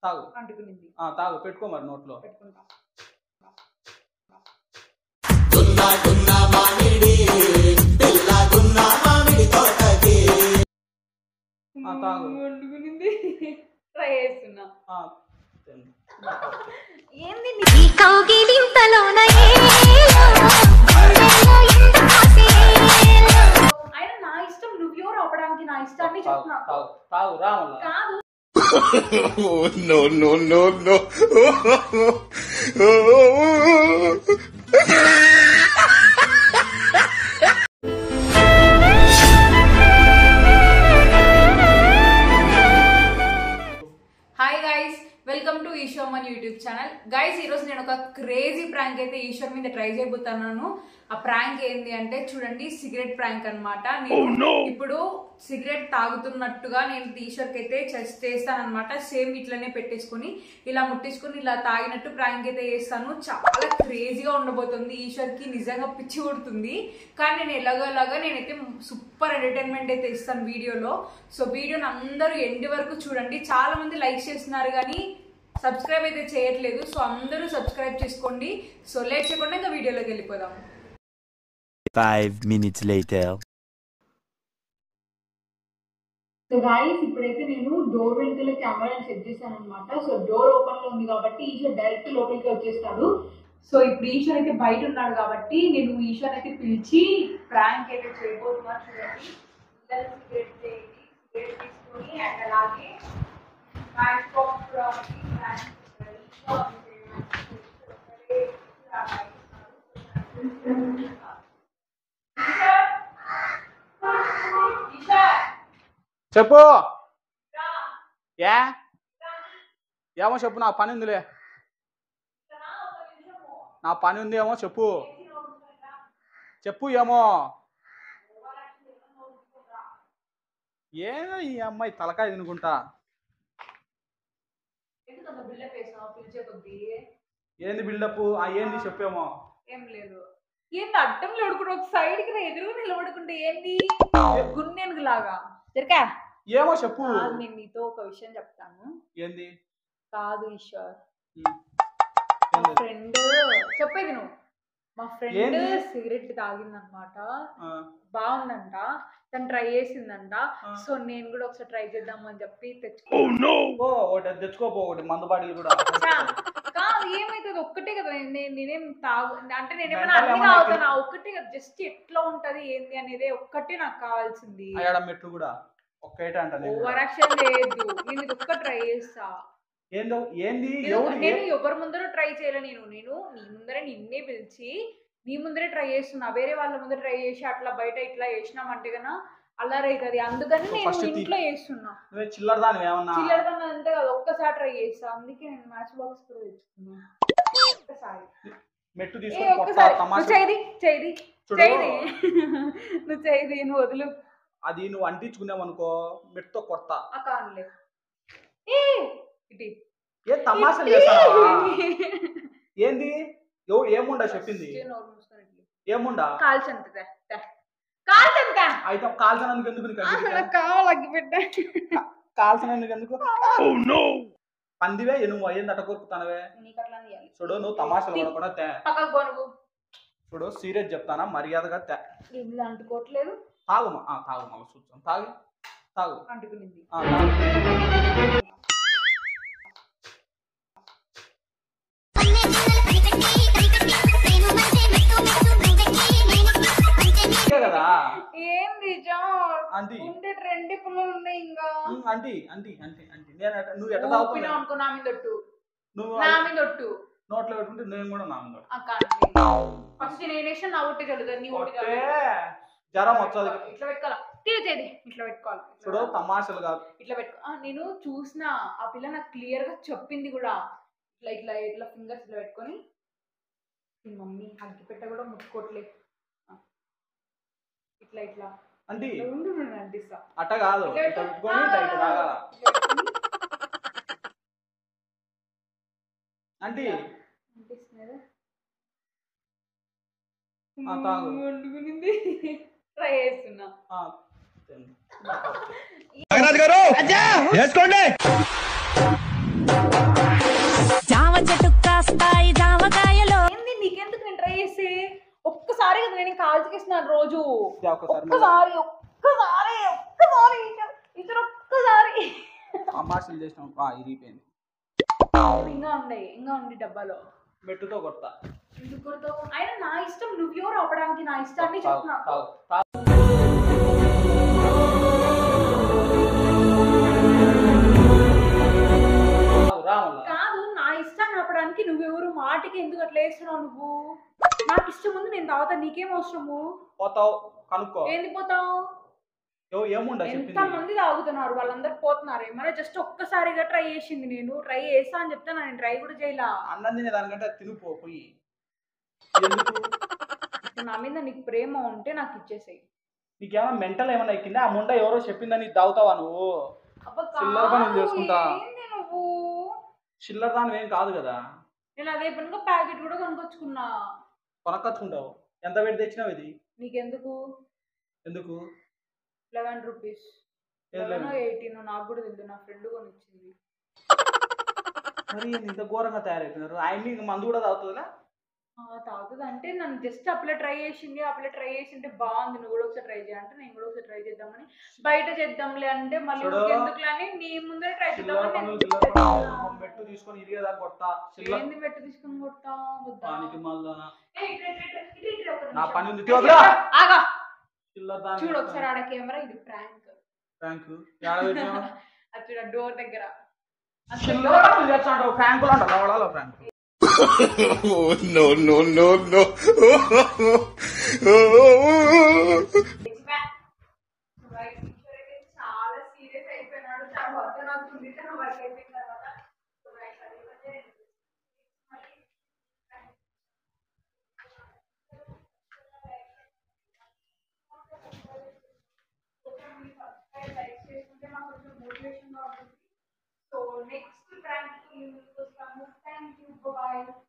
తాగు అంటుకునింది. తాగు పెట్టుకో మరి నోట్లో. పెట్టుకుంటా. అంటుకునింది. ట్రై చేస్తున్నా. ఏంది అయినా నా ఇష్టం, నువ్వెవరు ఆపడానికి? నా ఇష్టాన్ని చెప్పు నాకు. తాగు రా మళ్ళా. కాదు no no no no hi guys, welcome to Eshwar మన యూట్యూబ్ ఛానల్. గైస్, ఈరోజు నేను ఒక క్రేజీ ప్రాంక్ అయితే ఈశ్వర్ మీద ట్రై చేయబోతున్నాను. ఆ ప్రాంక్ ఏంటి అంటే చూడండి, సిగరెట్ ప్రాంక్ అనమాట. నేను ఇప్పుడు సిగరెట్ తాగుతున్నట్టుగా నేను ఈశ్వర్కి అయితే చేస్తానమాట. సేమ్ ఇట్లనే పెట్టేసుకుని ఇలా ముట్టించుకుని ఇలా తాగినట్టు ప్రాంక్ అయితే చేస్తాను. చాలా క్రేజీగా ఉండబోతుంది. ఈశ్వర్కి నిజంగా పిచ్చి కొడుతుంది. కానీ నేను ఎలాగోలాగా నేనైతే సూపర్ ఎంటర్టైన్మెంట్ అయితే ఇస్తాను వీడియోలో. సో వీడియోని అందరూ ఎండ్ వరకు చూడండి. చాలా మంది లైక్ చేస్తున్నారు కానీ సబ్స్క్రైబ్ అయితే చేయట్లేదు. సో అందరూ సబ్స్క్రైబ్ చేసుకోండి. సో లేట్ చేయకుండా ఇంకా వీడియోలోకి వెళ్ళిపోదాం. 5 minutes later. సో గాయ్స్, ఇప్పుడైతే నేను డోర్ వెనుకల కెమెరాని సెట్ చేశాను అనమాట. సో డోర్ ఓపెన్ లో ఉంది కాబట్టి ఈశ్వర్ డైరెక్ట్ లోపలికి వచ్చేస్తాడు. సో ఇప్పుడు ఈశ్వర్ అయితే బయట ఉన్నాడు కాబట్టి నేను ఈశ్వర్ అయితే పిలిచి ప్రాంక్ అయితే చేయబోతున్నాను. చూడండి, సిగరెట్ తీసుకొని అండ్ అలాగే చెప్పు. ఏమో చెప్పు, నా పని ఉందిలే. నా పని ఉంది ఏమో చెప్పు. చెప్పు ఏమో. ఏదో ఈ అమ్మాయి తలకాయ తినుకుంటా. ఏంది బిల్డప్? ఏంది చెప్పేమో. ఏం లేదు. ఏంది అడ్డం నిలబడుకుంటే ఒక సైడ్ కి ఎదురు నిలబడుకుంటే ఏంది గున్నెనుగు లాగా జరకా? ఏమో చెప్పు. నేను నీతో ఒక విషయం చెప్తాను. ఏంది? కాదు ఈశ్వర్, మా ఫ్రెండ్ చెప్పేది నువ్వు. మా ఫ్రెండ్ సిగరెట్ తాగిందనమాట. బాగుందంట, తను ట్రై చేసిందంట. సో నేను కూడా ఒకసారి ట్రై చేద్దాం అని చెప్పి తెచ్చుకోపో ఒకటి మందు బాటిల్ కూడా. కాదు, ఏమైతుంది ఒక్కటే కదా. నేనేం తాగు అంటే నేనేమైనా అన్ని తాగుతానా? ఒక్కటే కదా, జస్ట్ ఎట్లా ఉంటది ఏంది అనేది ఒక్కటే నాకు కావాల్సింది. మెట్టు కూడా ఒక్కటే అంట. ఓవర్ యాక్షన్ లేదు, నేను ఇది ఒక్క ట్రై చేస్తా. ఏందో ఏంది? నేను ఎవరి ముందర ట్రై చేయలే. నేను నీ ముందర నిన్నే పిలిచి నీ ముందరే ట్రై చేస్తున్నా. వేరే వాళ్ళ ముందర ట్రై చేసి అట్లా బయట ఇట్లా చేసినామంటే కన్నా అల్లరైతుంది. అందుకని నేను ఇంట్లో చేస్తున్నా. చిల్లరదాని అంటే కదా, ఒక్కసారి ట్రై చేస్తా. అందుకే నేను మ్యాచ్ బాక్స్ కూడా తెచ్చుకున్నా. ఒక్కసారి మెట్టు నువ్వు చేయి, నువ్వు వదులు. అది నువ్వు అంటించుకున్నావు అనుకో, మెట్టుతో కొడతా. కానులే. ఏ తమాషా చేస్తావా? ఏంది? ఏముండా చెప్పింది? ఏముండా? అయితే కాల్చనందుకు ఎందుకు? కాల్చనందుకు ఎందుకు? పందివే నువ్వు అయ్యింది అట్ట కోరుకుతానవే. చూడు, నువ్వు తమాషాలు పడకుండా చూడు, సీరియస్ చెప్తానా, మర్యాదగా అంటుకోవట్లేదు. తాగు తాగు మళ్ళీ చూస్తాను. తాగు అంటుకునింది. కదా ఏం నిజం ఆంటీ, ఉండే రెండు పుల్లలు ఉన్నాయి ఇంకా. ఆంటీ ఆంటీ ఆంటీ ఆంటీ నువ్వు ఎట్లా తాగుతున్నావు అనుకో, నా మీద ఒట్టు. నువ్వు నా మీద ఒట్టు. నోట్లో పెట్టుకుంటే నేను కూడా నా మీద ఫస్ట్ నేనేసి నా ఒట్టి చదువుతుంది. నీ ఒట్టి జ్వరం వచ్చాది. ఇట్లా పెట్టుకోవాలి, తీర్చేది ఇట్లా పెట్టుకోవాలి. చూడు, తమాషలు కాదు. ఇట్లా పెట్టుకో. నేను చూసిన ఆ పిల్ల నాకు క్లియర్ గా చెప్పింది కూడా. ఇట్లా ఇట్లా ఇట్లా ఫింగర్స్ ఇట్లా పెట్టుకొని, మమ్మీ అగ్గి పెట్ట కూడా ముట్టుకోవట్లేదు. ఇట్లా ఇట్లా అంటే అంటిస్తా. అట్ట కాదు, పెట్టుకొని టైట్ తాగాల. అంటే వండుకునింది. ట్రై చేస్తున్నా. నాగరాజు గారు వేసుకోండి. కాల్చికిస్తున్నాను రోజు. ఒక్కసారి ఒక్కసారి ఒక్కసారి ఒక్కసారి ఇతరు ఒక్కసారి తమాషలు చేసినాం ఇరిగిపోయింది. ఇంకా ఉండి డబ్బాలో మెట్టుతో కొడతా. ఎందుకు కొడతావు? అయినా నా ఇష్టం, నువ్వెవరు ఆపడానికి? నా ఇష్టాన్ని చెప్తున్నా. కాదు, నా ఇష్టాన్ని ఆపడానికి నువ్వెవరు? మాటికి ఎందుకు అట్లా వేస్తున్నావు నువ్వు? నాకు ఇష్టం ఉంది, నేను తాగుతా, నీకేం అవసరము? పోతావు కనుక్కో. ఏంది పోతావు? ఎంత మంది తాగుతున్నారు, వాళ్ళందరూ పోతున్నారు. ఏమన్నా జస్ట్ ఒక్కసారిగా ట్రై చేసింది. నేను ట్రై చేస్తా అని చెప్తాను, నేను ట్రై కూడా చేయలా. అన్నం తినే దానికంటే తినిపోయి. నా మీద నీకు ప్రేమ ఉంటే నాకు ఇచ్చేసేయి. నీకేమన్నా మెంటల్ ఏమన్నా ఎక్కిందా? ఆ ముండ ఎవరో చెప్పిందని తాగుతావా నువ్వు? చిల్లర పని చేసుకుంటా. నువ్వు చిల్లర దాని ఏం కాదు కదా. నేను అదే పనిగా ప్యాకెట్ కూడా కొనుక్కొచ్చుకున్నా. కొనక్కొచ్చుకుంటావు? ఎంత పెట్టి తెచ్చినావు ఇది? నీకెందుకు? ఎందుకు? 11 రూపీస్. 18 నాకు కూడా తెలియదు, నా ఫ్రెండ్ కొనిచ్చింది. మరి ఇంత ఘోరంగా తయారైపోయినారు. ఆయన మందు కూడా తాగుతుందా? తాగుతుంది అంటే నన్ను జస్ట్ అప్లై ట్రై చేసింది. అప్లై ట్రై చేసింటే బాగుంది, నువ్వు కూడా ఒకసారి ట్రై చేయాలంటే నేను కూడా ఒకసారి ట్రై చేద్దామని, బయట చేద్దాంలే అంటే మళ్ళీ ఎందుకులే అని నీ ముందరే ట్రై చేద్దామని. పెట్టు తీసుకొని ఇరిగేదా కొడతా. ఏంది పెట్టు తీసుకొని కొడతా? నా పని ఉంది. చూడు ఒకసారి ఆడ కెమెరా, ఇది ప్రాంక్. చూడ డోర్ దగ్గర No, no, no, no. చాలా సీరియస్ అయిపోయినాడు. తర్వాత నాకు వర్క్ అయిపోయిన తర్వాత motivation. So next prank. Thank you. Bye.